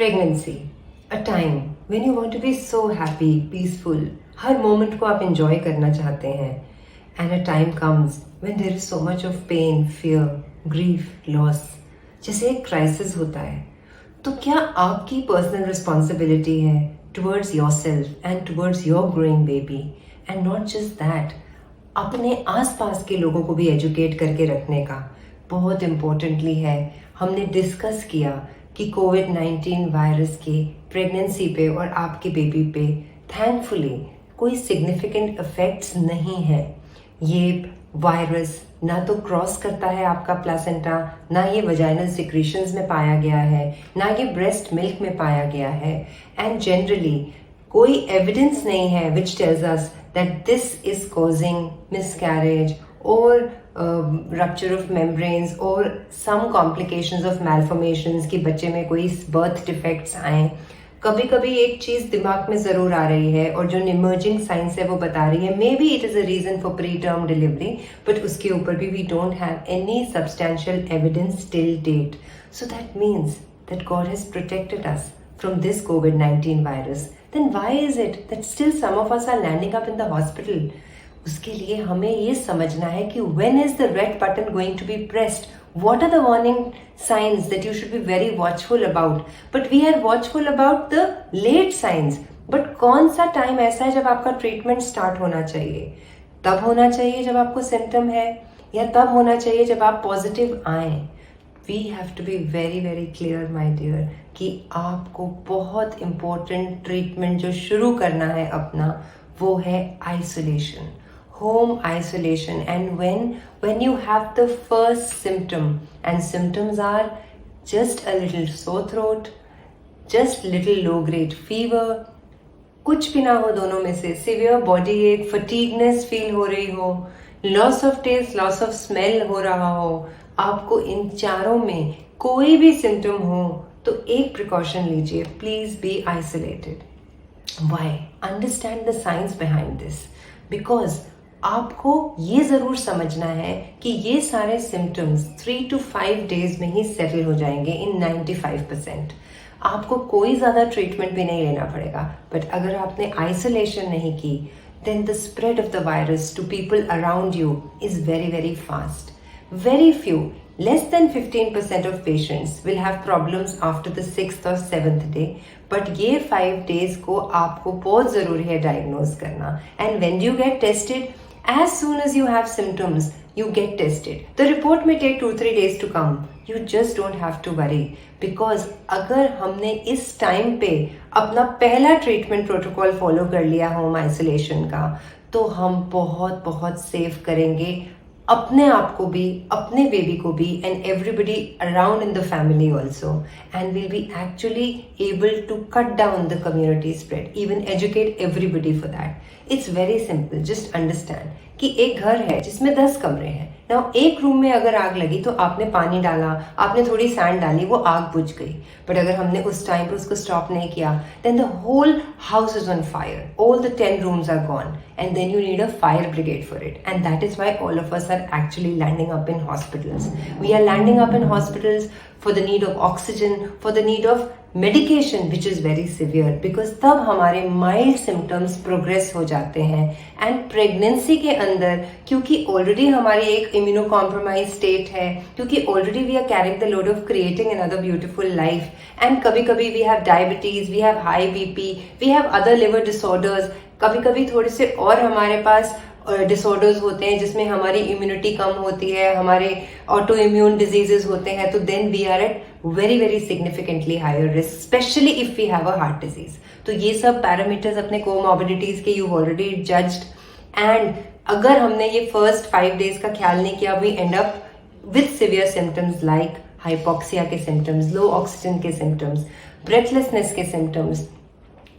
Pregnancy, a time when you want to be so happy, peaceful, हर moment को आप enjoy करना चाहते हैं. And a time comes when there is so much of pain, fear, grief, loss. जैसे एक crisis होता है, तो क्या आपकी पर्सनल रिस्पॉन्सिबिलिटी है towards yourself and towards your growing baby. And not just that, अपने आसपास के लोगों को भी एजुकेट करके रखने का बहुत इम्पोर्टेंटली है. हमने डिस्कस किया कि कोविड-19 वायरस के प्रेगनेंसी पे और आपके बेबी पे थैंकफुली कोई सिग्निफिकेंट इफेक्ट्स नहीं है. ये वायरस ना तो क्रॉस करता है आपका प्लासेंटा, ना ये वजाइनल सिक्रीशंस में पाया गया है, ना ये ब्रेस्ट मिल्क में पाया गया है. एंड जनरली कोई एविडेंस नहीं है which tells us that this is causing miscarriage or rupture of membranes or some complications of malformations कि बच्चे में कोई birth defects आए. कभी कभी एक चीज दिमाग में जरूर आ रही है और जो इमर्जिंग साइंस है वो बता रही है maybe it is a reason for preterm delivery, but उसके ऊपर भी we don't have any substantial evidence till date. So that means that God has protected us from this COVID-19 virus. Then why is it that still some of us are landing up in the hospital? उसके लिए हमें ये समझना है कि when is the red button going to be pressed? What are the warning signs that you should be very watchful about? But we are watchful about the late signs. But कौन सा time ऐसा है जब आपका treatment start होना चाहिए? तब होना चाहिए जब आपको सिम्टम है, या तब होना चाहिए जब आप पॉजिटिव आए? We have to be very very clear my dear कि आपको बहुत इम्पोर्टेंट ट्रीटमेंट जो शुरू करना है अपना, वो है isolation, home isolation. And when you have the first symptom, and symptoms are just a little sore throat, just little low grade fever, कुछ भी ना हो दोनों में से, severe body ache, fatigueness feel हो रही हो, loss of taste, loss of smell हो रहा हो, आपको इन चारों में कोई भी सिम्टम हो तो एक प्रिकॉशन लीजिए, please be isolated. Why? Understand the science behind this, because आपको ये जरूर समझना है कि ये सारे सिम्टम्स 3 to 5 days में ही सेटल हो जाएंगे इन 95%. आपको कोई ज्यादा ट्रीटमेंट भी नहीं लेना पड़ेगा. बट अगर आपने आइसोलेशन नहीं की, then the spread of the virus to people around you is very very fast. Very few, less than 15% of patients will have problems after the 6th or 7th day. But ये 5 days को आपको बहुत ज़रूरी है diagnose करना. And when you get tested, as soon as you have symptoms, you get tested. The report may take 2-3 days to come. You just don't have to worry. Because अगर हमने इस टाइम पे अपना पहला ट्रीटमेंट प्रोटोकॉल फॉलो कर लिया home isolation का, तो हम बहुत बहुत सेफ करेंगे अपने आप को भी, अपने बेबी को भी, and everybody around in the family also. And will be actually able to cut down the community spread, even educate everybody for that. It's very simple. Just understand कि एक घर है जिसमें 10 कमरे हैं. नाउ एक रूम में अगर आग लगी तो आपने पानी डाला, आपने थोड़ी सैंड डाली, वो आग बुझ गई. बट अगर हमने उस टाइम पर उसको स्टॉप नहीं किया, then the whole house is on fire, all the 10 rooms are gone, and then you need a fire brigade for it. And that is why all of us are actually landing up in hospitals. We are landing up in hospitals for the need of oxygen, for the need of medication which is very severe, because तब हमारे mild symptoms progress हो जाते हैं. And pregnancy के अंदर, क्योंकि already हमारी एक immunocompromised state है, क्योंकि already we are carrying the load of creating another beautiful life, and कभी कभी we have diabetes, we have high BP, we have other liver disorders, कभी कभी थोड़े से और हमारे पास डिसऑर्डर्स होते हैं जिसमें हमारी इम्यूनिटी कम होती है, हमारे ऑटो इम्यून डिजीजेस होते हैं, तो then we are at very very significantly higher risk, specially if we have a heart disease. तो ये सब पैरामीटर्स अपने कोमॉर्बिडिटीज के यू ऑलरेडी जज्ड. एंड अगर हमने ये फर्स्ट 5 days का ख्याल नहीं किया, we end up with severe symptoms like hypoxia के सिम्टम्स, लो ऑक्सीजन के सिम्टम्स, ब्रेथलेसनेस के सिम्टम्स,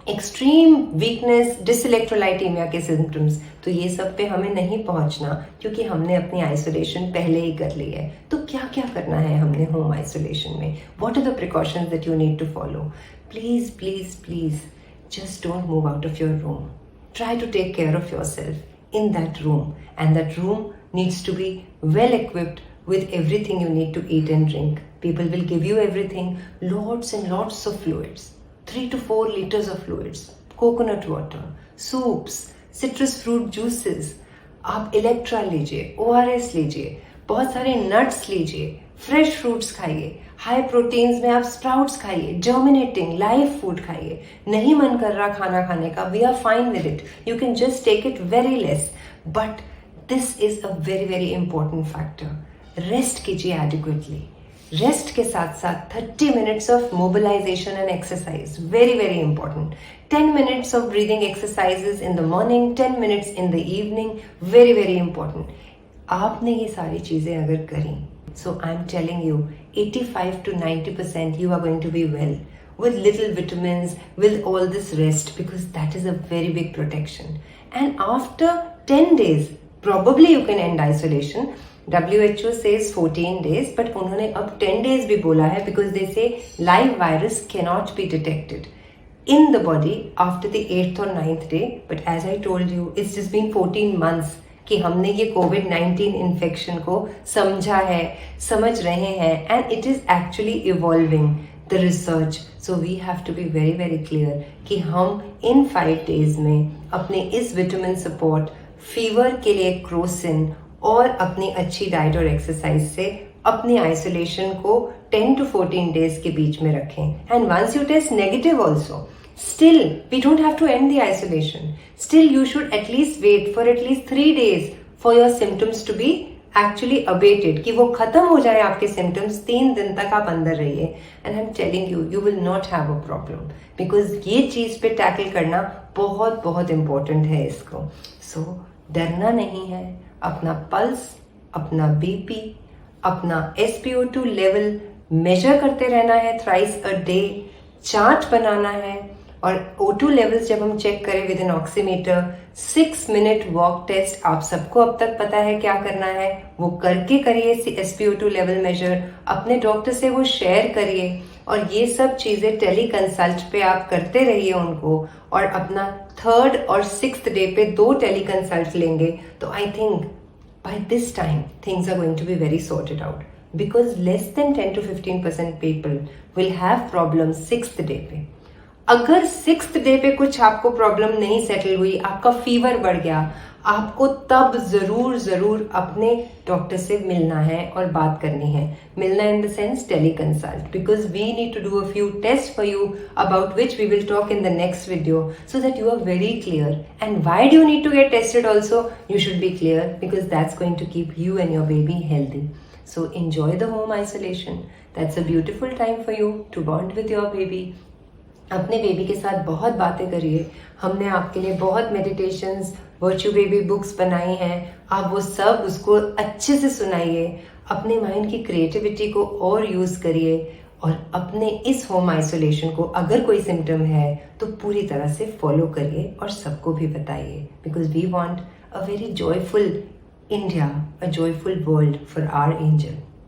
एक्सट्रीम वीकनेस, डिसइलेक्ट्रोलाइटेमिया के सिम्टम्स. तो ये सब पे हमें नहीं पहुंचना क्योंकि हमने अपनी आइसोलेशन पहले ही कर ली है. तो क्या क्या करना है हमने होम आइसोलेशन में? What are the precautions that you need to follow? Please please please just don't move out of your room. Try to take care of yourself in that room, and that room needs to be well equipped with everything you need to eat and drink. People will give you everything, lots and lots of fluids, 3 to 4 liters of fluids, coconut water, soups, citrus fruit juices. आप Electra लीजिए, ORS लीजिए, बहुत सारे nuts लीजिए, fresh fruits खाइए, high proteins में आप sprouts खाइए, जर्मिनेटिंग लाइव फूड खाइए. नहीं मन कर रहा खाना खाने का, we are fine with it, you can just take it very less. But this is a very very important factor. Rest कीजिए एडिक्वेटली. रेस्ट के साथ साथ 30 minutes of mobilisation and exercise, very very important. 10 minutes of breathing exercises in the morning, 10 minutes in the evening, very very important. आपने ये सारी चीजें अगर करी, so I'm telling you 85 to 90% you are going to be well with little vitamins, with all this rest, because that is a very big protection. And after 10 days probably you can end isolation. WHO says 14 days, but उन्होंने अब 10 days भी बोला है, because they say live virus cannot be detected in the body after the 8th or 9th day. But as I told you, it's just been 14 months कि हमने ये COVID-19 infection को समझा है, समझ रहे हैं, and it is actually evolving the research. So we have to be very very clear कि हम इन 5 days में अपने इस विटामिन सपोर्ट, फीवर के लिए क्रोसिन और अपनी अच्छी डाइट और एक्सरसाइज से अपनी आइसोलेशन को 10 to 14 डेज के बीच में रखें. And once you test negative also, still we don't have to end the isolation. Still you should at least wait for at least 3 days for your symptoms to be actually abated, कि वो खत्म हो जाए आपके symptoms. 3 दिन तक आप अंदर रहिए, and I'm telling you, you will not have a problem, because ये चीज पे टैकल करना बहुत बहुत important है इसको. So डरना नहीं है. अपना पल्स, अपना बीपी, अपना SpO2 लेवल मेजर करते रहना है थ्राइस अ डे. चार्ट बनाना है, और O2 लेवल्स जब हम चेक करें with an oximeter, 6 minute walk test. आप सबको अब तक पता है क्या करना है, वो करके करिए. SpO2 लेवल मेजर अपने डॉक्टर से वो शेयर करिए, और ये सब चीजें टेली कंसल्ट पे आप करते रहिए उनको. और अपना 3rd और 6th डे पे 2 टेली कंसल्ट लेंगे, तो I think by this time things are going to be very sorted out, because less than 10 to 15% people will have problems 6th day पे. अगर 6th डे पे कुछ आपको प्रॉब्लम नहीं सेटल हुई, आपका फीवर बढ़ गया, आपको तब जरूर जरूर अपने डॉक्टर से मिलना है और बात करनी है. मिलना in the sense teleconsult, because we need to do a few test for you about which we will talk in the next video, so that you are very clear. And why do you need to get tested also, you should be clear, because that's going to keep you and your baby healthy. So enjoy the home isolation. That's a beautiful time for you to bond with your baby. अपने baby के साथ बहुत बातें करिए. हमने आपके लिए बहुत मेडिटेशंस, वर्च्यू बेबी बुक्स बनाई हैं. आप वो सब उसको अच्छे से सुनाइए. अपने माइंड की क्रिएटिविटी को और यूज करिए, और अपने इस होम आइसोलेशन को अगर कोई सिम्टम है तो पूरी तरह से फॉलो करिए और सबको भी बताइए, because we want a very joyful India, a joyful world for our angel.